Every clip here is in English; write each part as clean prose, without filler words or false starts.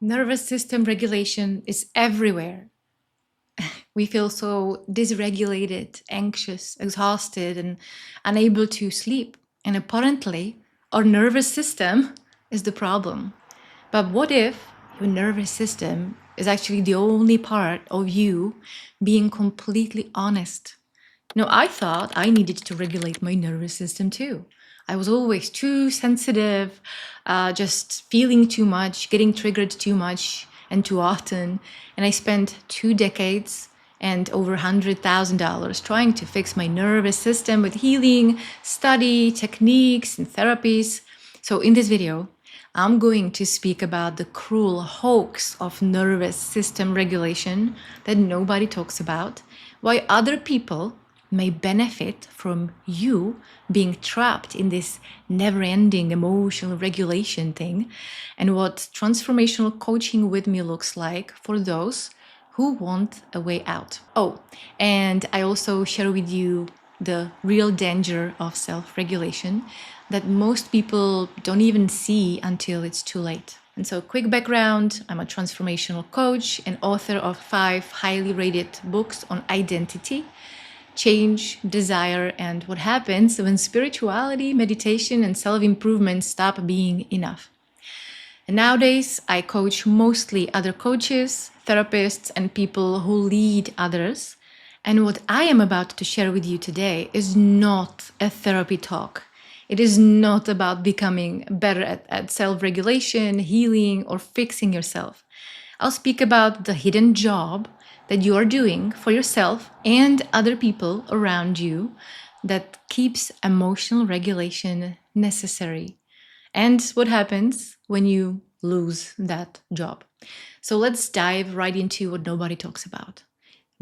Nervous system regulation is everywhere. We feel so dysregulated, anxious, exhausted, and unable to sleep. And apparently, our nervous system is the problem. But what if your nervous system is actually the only part of you being completely honest? I thought I needed to regulate my nervous system too. I was always too sensitive, just feeling too much, getting triggered too much and too often. And I spent 2 decades and over $100,000 trying to fix my nervous system with healing, study, techniques, and therapies. So in this video, I'm going to speak about the cruel hoax of nervous system regulation that nobody talks about, why other people may benefit from you being trapped in this never-ending emotional regulation thing, and what transformational coaching with me looks like for those who want a way out. Oh, and I also share with you the real danger of self-regulation that most people don't even see until it's too late. And so, quick background, I'm a transformational coach and author of 5 highly rated books on identity, change, desire, and what happens when spirituality, meditation, and self-improvement stop being enough. And nowadays, I coach mostly other coaches, therapists, and people who lead others. And what I am about to share with you today is not a therapy talk. It is not about becoming better at self-regulation, healing, or fixing yourself. I'll speak about the hidden job that you are doing for yourself and other people around you that keeps emotional regulation necessary, and what happens when you lose that job. So let's dive right into what nobody talks about.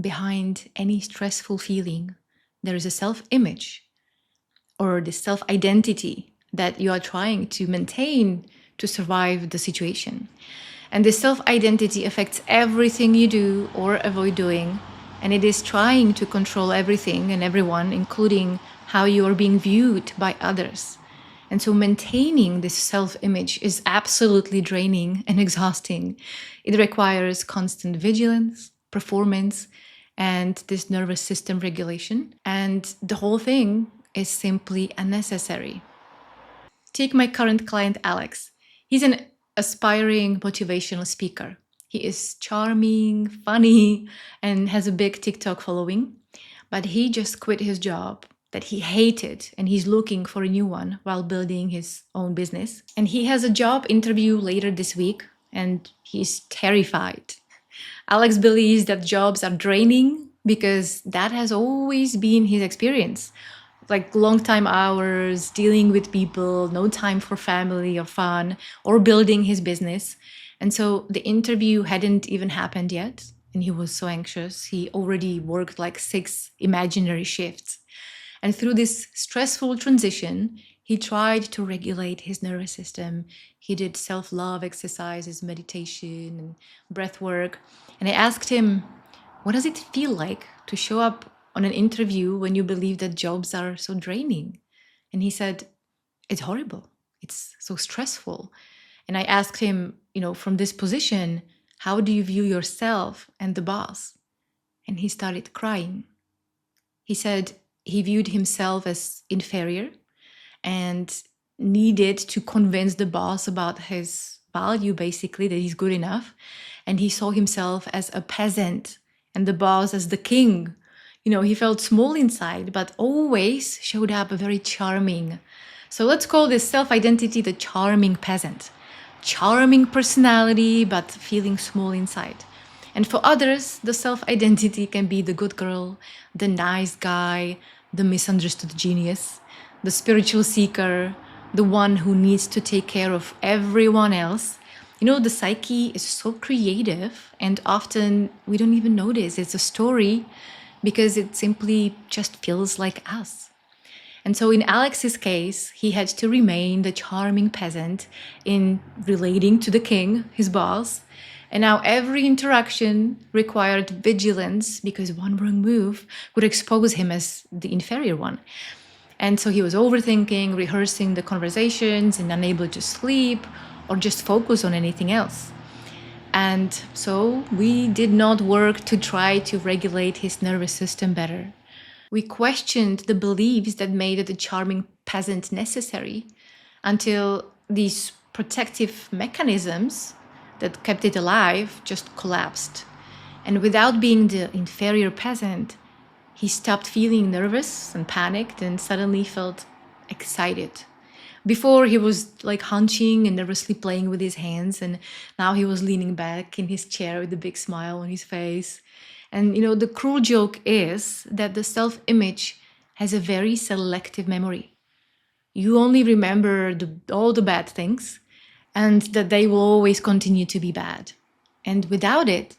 Behind any stressful feeling, there is a self-image or the self-identity that you are trying to maintain to survive the situation. And this self-identity affects everything you do or avoid doing, and it is trying to control everything and everyone, including how you are being viewed by others. And so maintaining this self-image is absolutely draining and exhausting. It requires constant vigilance, performance, and this nervous system regulation. And the whole thing is simply unnecessary. Take my current client, Alex. He's an aspiring motivational speaker. He is charming, funny, and has a big TikTok following. But he just quit his job that he hated, and he's looking for a new one while building his own business. And he has a job interview later this week, and he's terrified. Alex believes that jobs are draining because that has always been his experience. Like long time hours, dealing with people, no time for family or fun, or building his business. And so the interview hadn't even happened yet, and he was so anxious. He already worked like 6 imaginary shifts. And through this stressful transition, he tried to regulate his nervous system. He did self-love exercises, meditation, and breath work. And I asked him, what does it feel like to show up on an interview when you believe that jobs are so draining? And he said, it's horrible. It's so stressful. And I asked him, from this position, how do you view yourself and the boss? And he started crying. He said he viewed himself as inferior and needed to convince the boss about his value, basically, that he's good enough. And he saw himself as a peasant and the boss as the king. He felt small inside, but always showed up very charming. So let's call this self-identity the charming peasant. Charming personality, but feeling small inside. And for others, the self-identity can be the good girl, the nice guy, the misunderstood genius, the spiritual seeker, the one who needs to take care of everyone else. The psyche is so creative, and often we don't even notice it's a story because it simply just feels like us. And so in Alex's case, he had to remain the charming peasant in relating to the king, his boss. And now every interaction required vigilance because one wrong move would expose him as the inferior one. And so he was overthinking, rehearsing the conversations, and unable to sleep or just focus on anything else. And so we did not work to try to regulate his nervous system better. We questioned the beliefs that made the charming peasant necessary until these protective mechanisms that kept it alive just collapsed. And without being the inferior peasant, he stopped feeling nervous and panicked and suddenly felt excited. Before he was like hunching and nervously playing with his hands, and now he was leaning back in his chair with a big smile on his face. And the cruel joke is that the self-image has a very selective memory. You only remember all the bad things, and that they will always continue to be bad. And without it,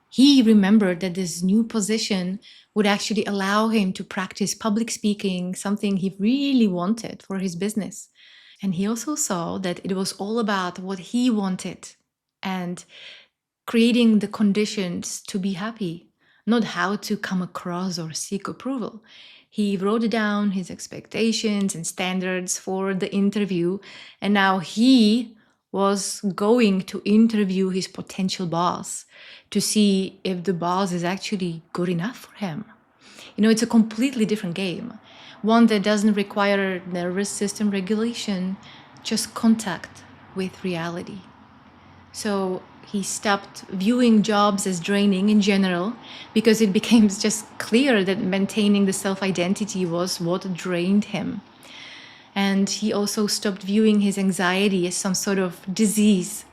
he remembered that this new position would actually allow him to practice public speaking, something he really wanted for his business. And he also saw that it was all about what he wanted and creating the conditions to be happy, not how to come across or seek approval. He wrote down his expectations and standards for the interview, and now he was going to interview his potential boss to see if the boss is actually good enough for him. It's a completely different game, one that doesn't require nervous system regulation, just contact with reality. So he stopped viewing jobs as draining in general because it became just clear that maintaining the self-identity was what drained him. And he also stopped viewing his anxiety as some sort of disease.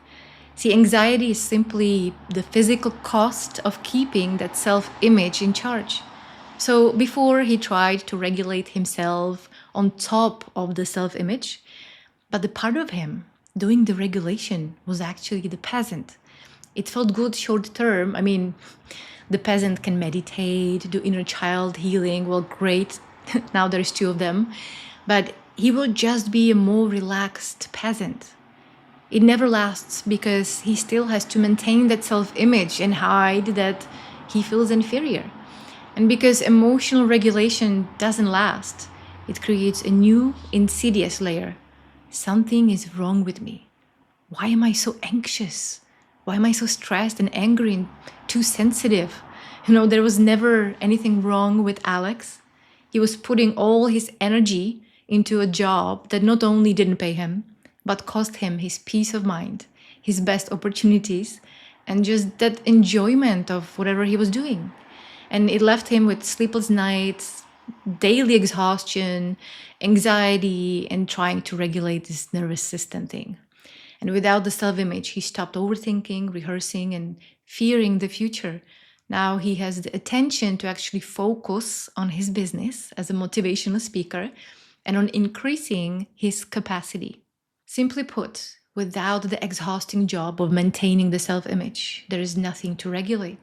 See, anxiety is simply the physical cost of keeping that self-image in charge. So before he tried to regulate himself on top of the self-image, but the part of him doing the regulation was actually the peasant. It felt good short term. I mean, the peasant can meditate, do inner child healing. Well, great. Now there's two of them. But he will just be a more relaxed peasant. It never lasts because he still has to maintain that self-image and hide that he feels inferior. And because emotional regulation doesn't last, it creates a new insidious layer. Something is wrong with me. Why am I so anxious? Why am I so stressed and angry and too sensitive? There was never anything wrong with Alex. He was putting all his energy into a job that not only didn't pay him, but cost him his peace of mind, his best opportunities, and just that enjoyment of whatever he was doing. And it left him with sleepless nights, daily exhaustion, anxiety, and trying to regulate this nervous system thing. And without the self-image, he stopped overthinking, rehearsing, and fearing the future. Now he has the attention to actually focus on his business as a motivational speaker and on increasing his capacity. Simply put, without the exhausting job of maintaining the self-image, there is nothing to regulate.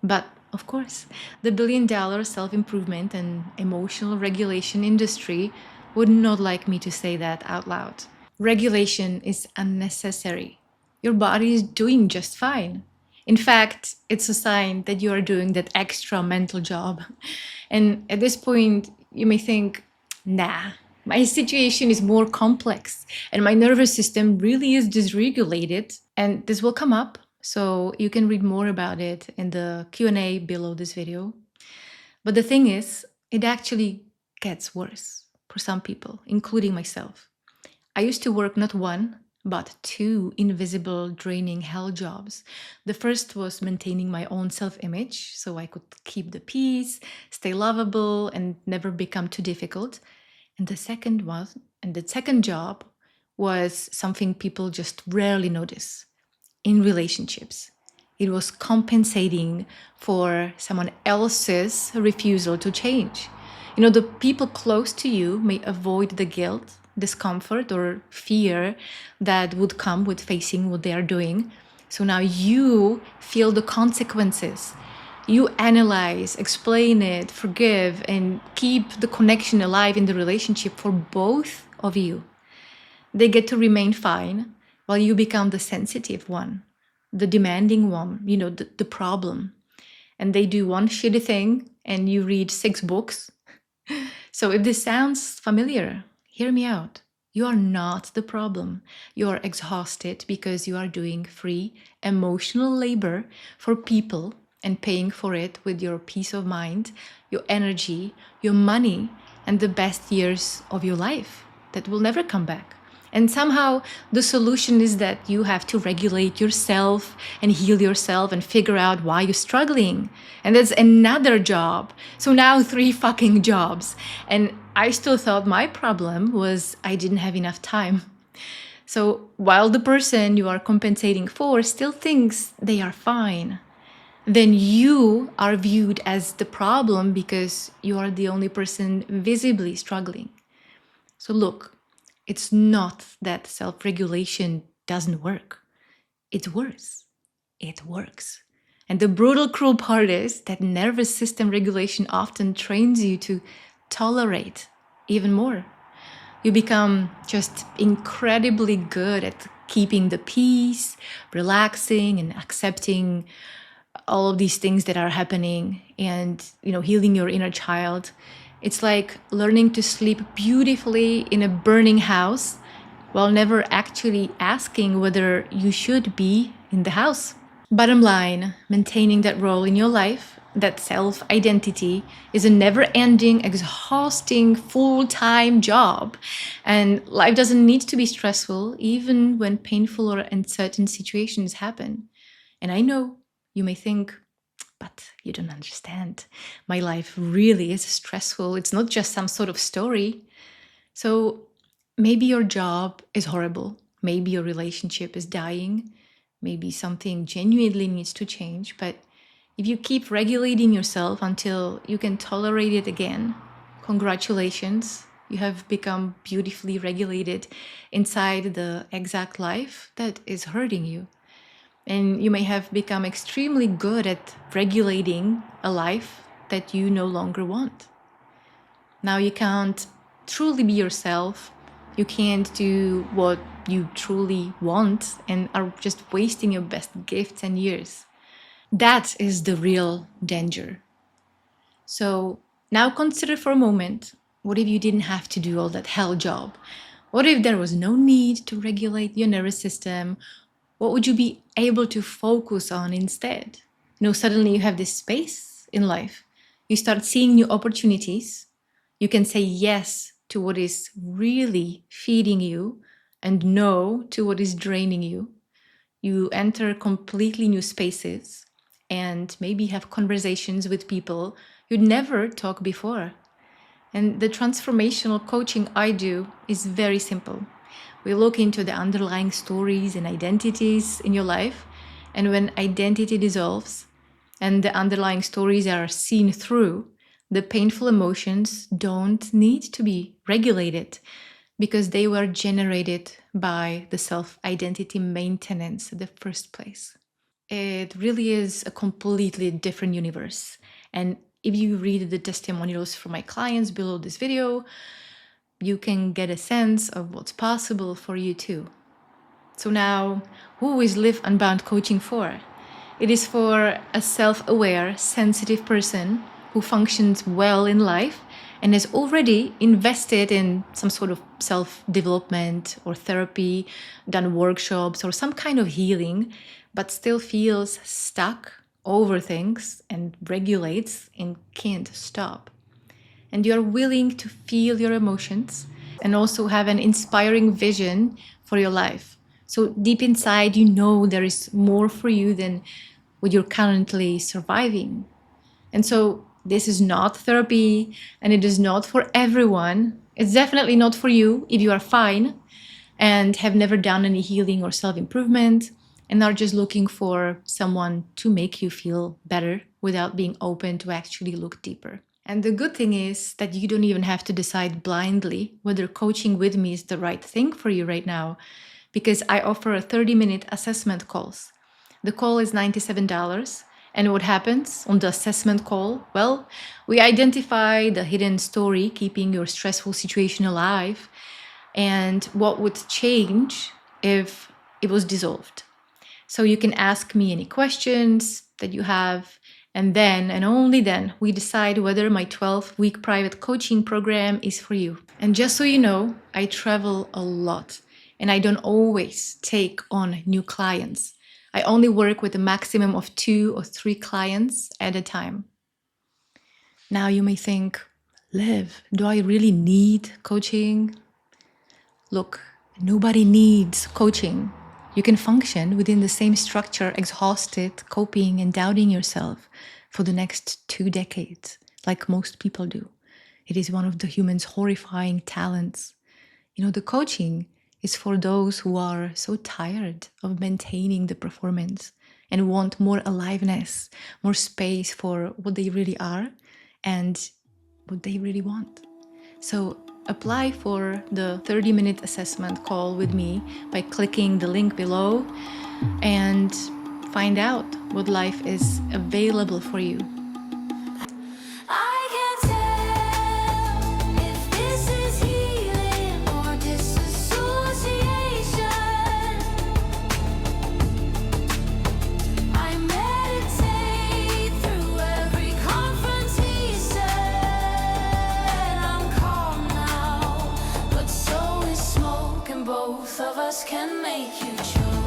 But of course, the billion-dollar self-improvement and emotional regulation industry would not like me to say that out loud. Regulation is unnecessary. Your body is doing just fine. In fact, it's a sign that you are doing that extra mental job. And at this point, you may think, nah, my situation is more complex and my nervous system really is dysregulated. And this will come up, so you can read more about it in the Q&A below this video. But the thing is, it actually gets worse for some people, including myself. I used to work not one, but two invisible, draining hell jobs. The first was maintaining my own self-image so I could keep the peace, stay lovable, and never become too difficult. And the second job was something people just rarely notice. In relationships, it was compensating for someone else's refusal to change. The people close to you may avoid the guilt, discomfort, or fear that would come with facing what they are doing. So now you feel the consequences. You analyze, explain it, forgive, and keep the connection alive in the relationship for both of you. They get to remain fine while you become the sensitive one, the demanding one, the problem. And they do one shitty thing and you read 6 books. So if this sounds familiar, hear me out. You are not the problem. You are exhausted because you are doing free emotional labor for people and paying for it with your peace of mind, your energy, your money, and the best years of your life that will never come back. And somehow the solution is that you have to regulate yourself and heal yourself and figure out why you're struggling. And that's another job. So now 3 fucking jobs. And I still thought my problem was I didn't have enough time. So while the person you are compensating for still thinks they are fine, then you are viewed as the problem because you are the only person visibly struggling. So look, it's not that self-regulation doesn't work. It's worse. It works. And the brutal, cruel part is that nervous system regulation often trains you to tolerate even more. You become just incredibly good at keeping the peace, relaxing, and accepting all of these things that are happening and, healing your inner child. It's like learning to sleep beautifully in a burning house while never actually asking whether you should be in the house. Bottom line, maintaining that role in your life, that self-identity, is a never-ending, exhausting, full-time job. And life doesn't need to be stressful, even when painful or uncertain situations happen. And I know you may think, but you don't understand. My life really is stressful. It's not just some sort of story. So maybe your job is horrible. Maybe your relationship is dying. Maybe something genuinely needs to change. But if you keep regulating yourself until you can tolerate it again, congratulations. You have become beautifully regulated inside the exact life that is hurting you. And you may have become extremely good at regulating a life that you no longer want. Now you can't truly be yourself. You can't do what you truly want and are just wasting your best gifts and years. That is the real danger. So now consider for a moment, what if you didn't have to do all that hell job? What if there was no need to regulate your nervous system? What would you be able to focus on instead? Suddenly you have this space in life. You start seeing new opportunities. You can say yes to what is really feeding you and no to what is draining you. You enter completely new spaces and maybe have conversations with people you'd never talk before. And the transformational coaching I do is very simple. We look into the underlying stories and identities in your life. And when identity dissolves and the underlying stories are seen through, the painful emotions don't need to be regulated because they were generated by the self-identity maintenance in the first place. It really is a completely different universe. And if you read the testimonials from my clients below this video, you can get a sense of what's possible for you too. So now, who is Live Unbound coaching for? It is for a self-aware, sensitive person who functions well in life and has already invested in some sort of self-development or therapy, done workshops or some kind of healing, but still feels stuck, overthinks and regulates and can't stop. And you're willing to feel your emotions and also have an inspiring vision for your life. So deep inside, there is more for you than what you're currently surviving. And so this is not therapy and it is not for everyone. It's definitely not for you if you are fine and have never done any healing or self-improvement and are just looking for someone to make you feel better without being open to actually look deeper. And the good thing is that you don't even have to decide blindly whether coaching with me is the right thing for you right now, because I offer a 30-minute assessment calls. The call is $97. And what happens on the assessment call? Well, we identify the hidden story keeping your stressful situation alive and what would change if it was dissolved. So you can ask me any questions that you have, And then, and only then, we decide whether my 12-week private coaching program is for you. And just so you know, I travel a lot and I don't always take on new clients. I only work with a maximum of 2 or 3 clients at a time. Now you may think, Liv, do I really need coaching? Look, nobody needs coaching. You can function within the same structure, exhausted, coping, and doubting yourself for the next 2 decades, like most people do. It is one of the human's horrifying talents. The coaching is for those who are so tired of maintaining the performance and want more aliveness, more space for what they really are and what they really want. So apply for the 30-minute assessment call with me by clicking the link below and find out what life is available for you. Both of us can make you choose.